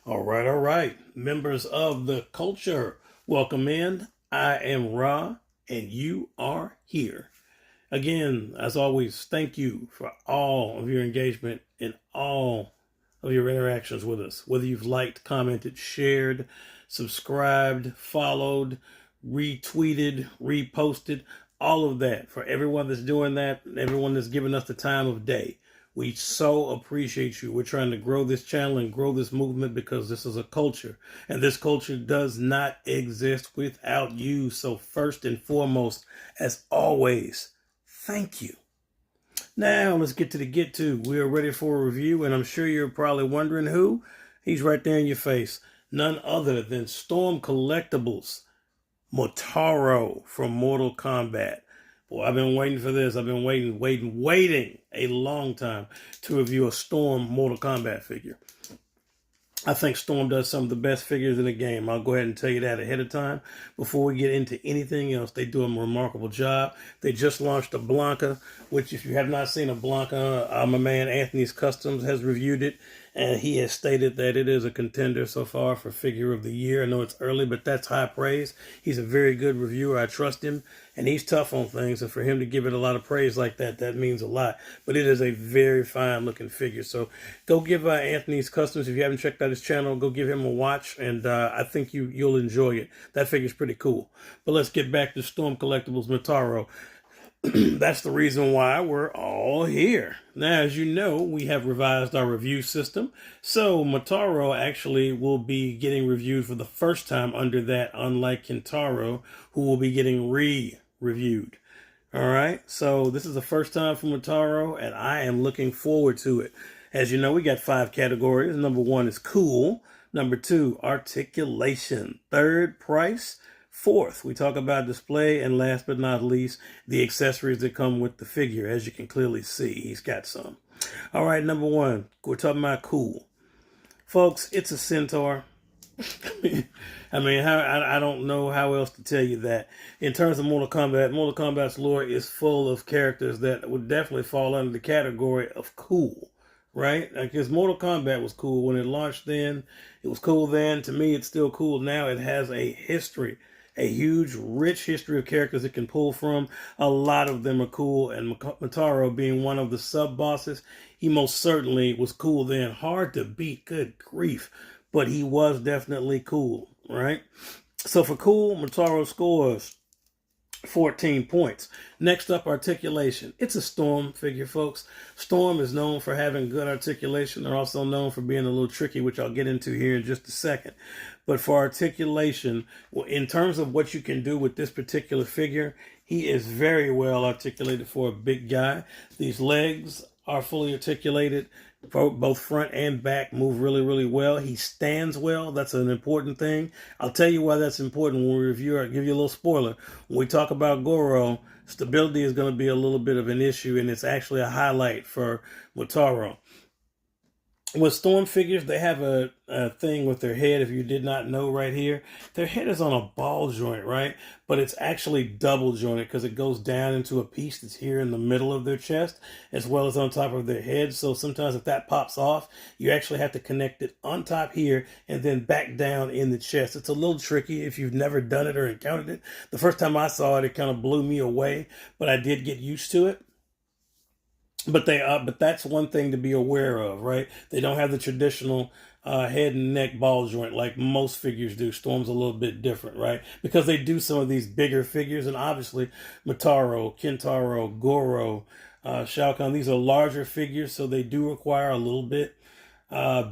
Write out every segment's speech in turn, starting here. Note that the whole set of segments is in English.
All right. Members of the culture, welcome in. I am Ra, and you are here. Again, as always, thank you for all of your engagement and all of your interactions with us. Whether you've liked, commented, shared, subscribed, followed, retweeted, reposted, all of that. For everyone that's doing that, everyone that's giving us the time of day. We so appreciate you. We're trying to grow this channel and grow this movement because this is a culture. And this culture does not exist without you. So first and foremost, as always, thank you. Now let's get to the get to. We are ready for a review, and I'm sure you're probably wondering who. He's right there in your face. None other than Storm Collectibles, Motaro from Mortal Kombat. Boy, I've been waiting for this. I've been waiting a long time to review a Storm Mortal Kombat figure. I think Storm does some of the best figures in the game. I'll go ahead and tell you that ahead of time. Before we get into anything else, they do a remarkable job. They just launched a Blanca, which if you have not seen a Blanca, my man Anthony's Customs has reviewed it, and he has stated that it is a contender so far for Figure of the Year. I know it's early, but that's high praise. He's a very good reviewer. I trust him, and he's tough on things, and for him to give it a lot of praise like that, that means a lot. But it is a very fine-looking figure. So go give Anthony's Customs, if you haven't checked out his channel, go give him a watch, and I think you'll enjoy it. That figure's pretty cool. But let's get back to Storm Collectibles Motaro. That's the reason why we're all here. Now, as you know, we have revised our review system. So Motaro actually will be getting reviewed for the first time under that, unlike Kintaro, who will be getting re-reviewed. All right, so this is the first time for Motaro, and I am looking forward to it. As you know, we got 5 categories. Number 1 is cool. Number 2, articulation. 3rd, price. 4th, we talk about display, and last but not least, the accessories that come with the figure. As you can clearly see, he's got some. All right, number 1, we're talking about cool. Folks, it's a centaur. I don't know how else to tell you that. In terms of Mortal Kombat's lore is full of characters that would definitely fall under the category of cool. Right? Because Mortal Kombat was cool when it launched then. It was cool then. To me, it's still cool now. It has a history. A huge, rich history of characters it can pull from. A lot of them are cool, and Motaro being one of the sub-bosses, he most certainly was cool then. Hard to beat, good grief, but he was definitely cool, right? So for cool, Motaro scores 14 points. Next up, articulation. It's a Storm figure, folks. Storm is known for having good articulation. They're also known for being a little tricky, which I'll get into here in just a second. But for articulation, in terms of what you can do with this particular figure, he is very well articulated for a big guy. These legs are fully articulated. Both front and back move really, really well. He stands well. That's an important thing. I'll tell you why that's important when we review. I'll give you a little spoiler. When we talk about Goro, stability is going to be a little bit of an issue, and it's actually a highlight for Motaro. With Storm figures, they have a thing with their head, if you did not know right here. Their head is on a ball joint, right? But it's actually double jointed because it goes down into a piece that's here in the middle of their chest, as well as on top of their head. So sometimes if that pops off, you actually have to connect it on top here and then back down in the chest. It's a little tricky if you've never done it or encountered it. The first time I saw it, it kind of blew me away, but I did get used to it. But that's one thing to be aware of, right? They don't have the traditional head and neck ball joint like most figures do. Storm's a little bit different, right? Because they do some of these bigger figures, and obviously Motaro, Kintaro, Goro, Shao Kahn, these are larger figures, so they do require a little bit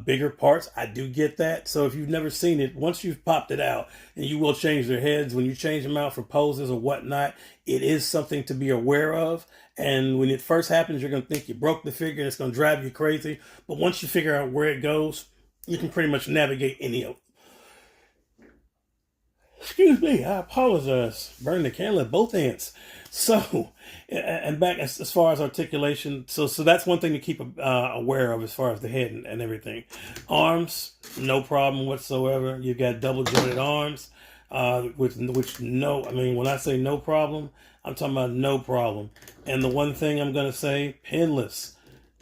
bigger parts. I do get that. So if you've never seen it, once you've popped it out, and you will change their heads when you change them out for poses or whatnot, it is something to be aware of. And when it first happens, you're going to think you broke the figure and it's going to drive you crazy. But once you figure out where it goes, you can pretty much navigate any of it. Excuse me, I apologize. Burn the candle at both ends. So, and back as far as articulation, so that's one thing to keep aware of as far as the head and everything. Arms, no problem whatsoever. You've got double jointed arms, when I say no problem, I'm talking about no problem. And the one thing I'm going to say, pinless.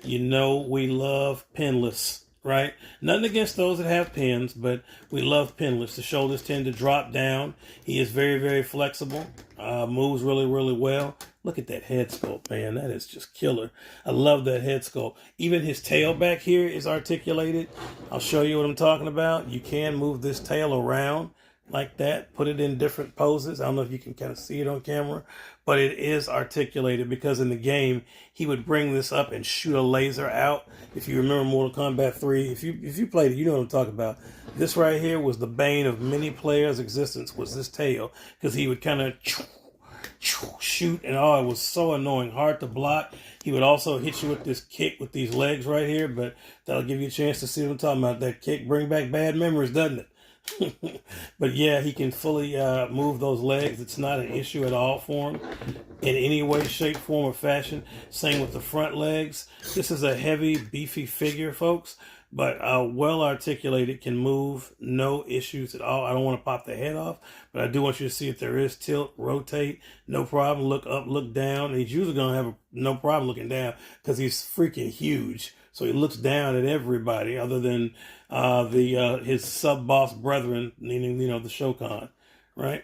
You know we love pinless. right? Nothing against those that have pins, but we love pinless. The shoulders tend to drop down. He is very, very flexible. Moves really, really well. Look at that head sculpt, man. That is just killer. I love that head sculpt. Even his tail back here is articulated. I'll show you what I'm talking about. You can move this tail around like that, put it in different poses. I don't know if you can kind of see it on camera, but it is articulated because in the game he would bring this up and shoot a laser out. If you remember Mortal Kombat 3, if you played it, you know what I'm talking about. This right here was the bane of many players' existence, was this tail, because he would kind of shoot, and oh, it was so annoying, hard to block. He would also hit you with this kick with these legs right here, but that'll give you a chance to see what I'm talking about. That kick bring back bad memories, doesn't it? But yeah, he can fully move those legs. It's not an issue at all for him in any way, shape, form, or fashion. Same with the front legs. This is a heavy, beefy figure, folks, but well articulated, can move, no issues at all. I don't want to pop the head off, but I do want you to see if there is tilt, rotate, no problem. Look up, look down. And he's usually going to have no problem looking down because he's freaking huge. So he looks down at everybody other than his sub-boss brethren, meaning, the Shokan, right?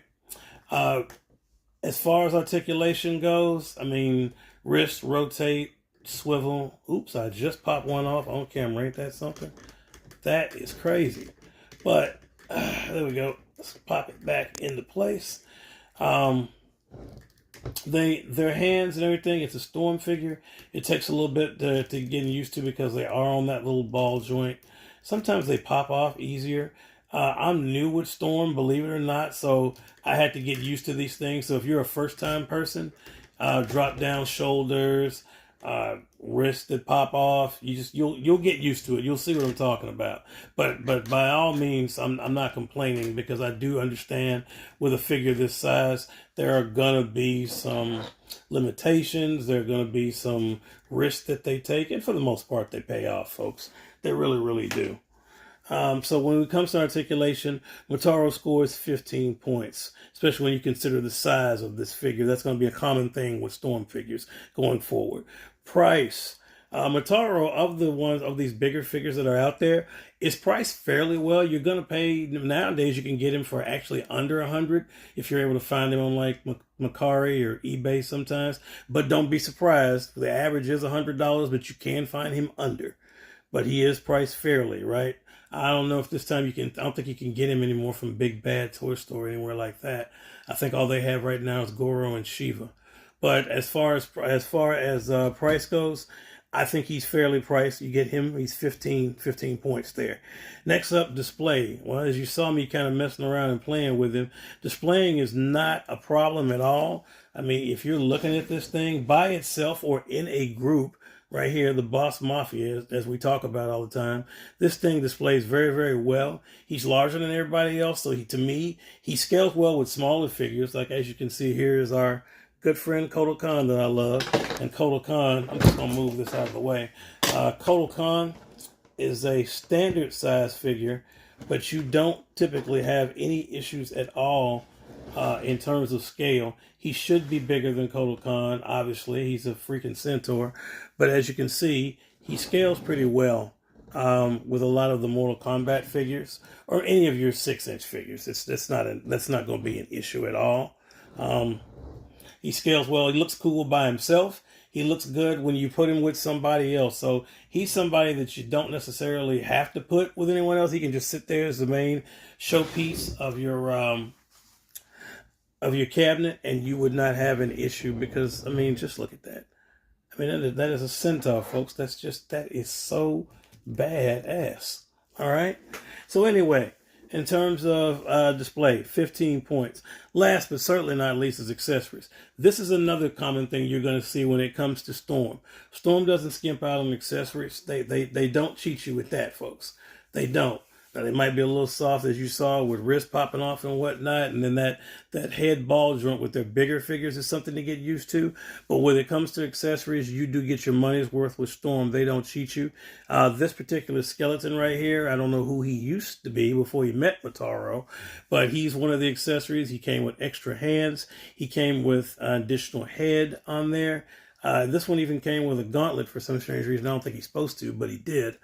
As far as articulation goes, I mean, wrist, rotate, swivel. Oops, I just popped one off on camera. Ain't that something? That is crazy. But there we go. Let's pop it back into place. Their hands and everything, it's a Storm figure. It takes a little bit to get used to because they are on that little ball joint. Sometimes they pop off easier. I'm new with Storm, believe it or not, so I had to get used to these things. So if you're a first-time person, drop down shoulders, wrists that pop off, you'll get used to it. You'll see what I'm talking about. But by all means, I'm not complaining because I do understand with a figure this size, there are gonna be some limitations. There are gonna be some risks that they take, and for the most part, they pay off, folks. They really, really do. So when it comes to articulation, Motaro scores 15 points, especially when you consider the size of this figure. That's going to be a common thing with Storm figures going forward. Price. Motaro, of these bigger figures that are out there, is priced fairly well. You're going to pay, nowadays you can get him for actually under 100 if you're able to find him on like Mercari or eBay sometimes. But don't be surprised. The average is $100, but you can find him under. But he is priced fairly, right? I don't know if this time I don't think you can get him anymore from Big Bad Toy Store or anywhere like that. I think all they have right now is Goro and Shiva. But as far as price goes, I think he's fairly priced. You get him, he's 15 points there. Next up, display. Well, as you saw me kind of messing around and playing with him, displaying is not a problem at all. I mean, if you're looking at this thing by itself or in a group, right here, the Boss Mafia, as we talk about all the time, this thing displays very, very well. He's larger than everybody else, so to me, he scales well with smaller figures. Like as you can see, here is our good friend Kotal Khan that I love. And Kotal Khan, I'm just going to move this out of the way. Kotal Khan is a standard size figure, but you don't typically have any issues at all in terms of scale. He should be bigger than Kotal Khan, obviously. He's a freaking centaur. But as you can see, he scales pretty well with a lot of the Mortal Kombat figures or any of your 6-inch figures. That's not going to be an issue at all. He scales well. He looks cool by himself. He looks good when you put him with somebody else. So he's somebody that you don't necessarily have to put with anyone else. He can just sit there as the main showpiece of your cabinet, and you would not have an issue because, I mean, just look at that. I mean, that is a centaur, folks. That is so badass. All right. So anyway, in terms of display, 15 points. Last but certainly not least is accessories. This is another common thing you're going to see when it comes to Storm. Storm doesn't skimp out on accessories. They don't cheat you with that, folks. They don't. Now, they might be a little soft, as you saw, with wrist popping off and whatnot. And then that head ball joint with their bigger figures is something to get used to. But when it comes to accessories, you do get your money's worth with Storm. They don't cheat you. This particular skeleton right here, I don't know who he used to be before he met Motaro, but he's one of the accessories. He came with extra hands. He came with an additional head on there. This one even came with a gauntlet for some strange reason. I don't think he's supposed to, but he did.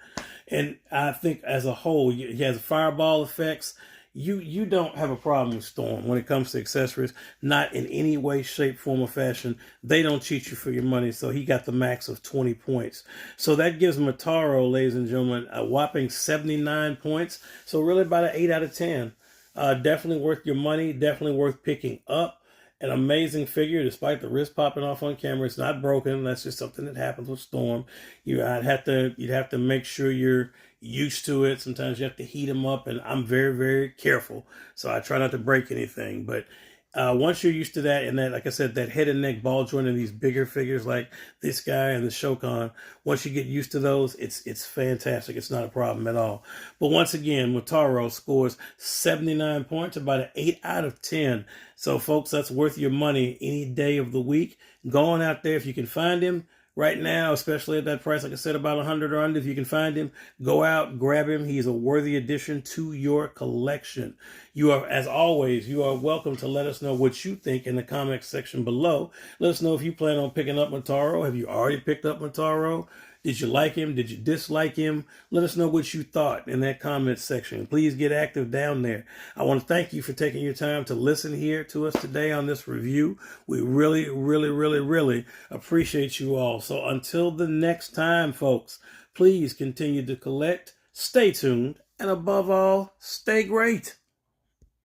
And I think as a whole, he has fireball effects. You don't have a problem with Storm when it comes to accessories, not in any way, shape, form, or fashion. They don't cheat you for your money, so he got the max of 20 points. So that gives Motaro, ladies and gentlemen, a whopping 79 points. So really about an 8 out of 10. Definitely worth your money, definitely worth picking up. An amazing figure, despite the wrist popping off on camera. It's not broken. That's just something that happens with Storm. You'd have to make sure you're used to it. Sometimes you have to heat them up, and I'm very, very careful. So I try not to break anything. But once you're used to that, and that, like I said, that head and neck ball joint and these bigger figures like this guy and the Shokan, once you get used to those, it's fantastic. It's not a problem at all. But once again, Motaro scores 79 points, about an 8 out of 10. So, folks, that's worth your money any day of the week. Go on out there if you can find him. Right now, especially at that price, like I said, about 100 or under, if you can find him, go out, grab him. He's a worthy addition to your collection. You are, as always, you are welcome to let us know what you think in the comments section below. Let us know if you plan on picking up Motaro. Have you already picked up Motaro? Did you like him? Did you dislike him? Let us know what you thought in that comment section. Please get active down there. I want to thank you for taking your time to listen here to us today on this review. We really, really, really, really appreciate you all. So until the next time, folks, please continue to collect, stay tuned, and above all, stay great.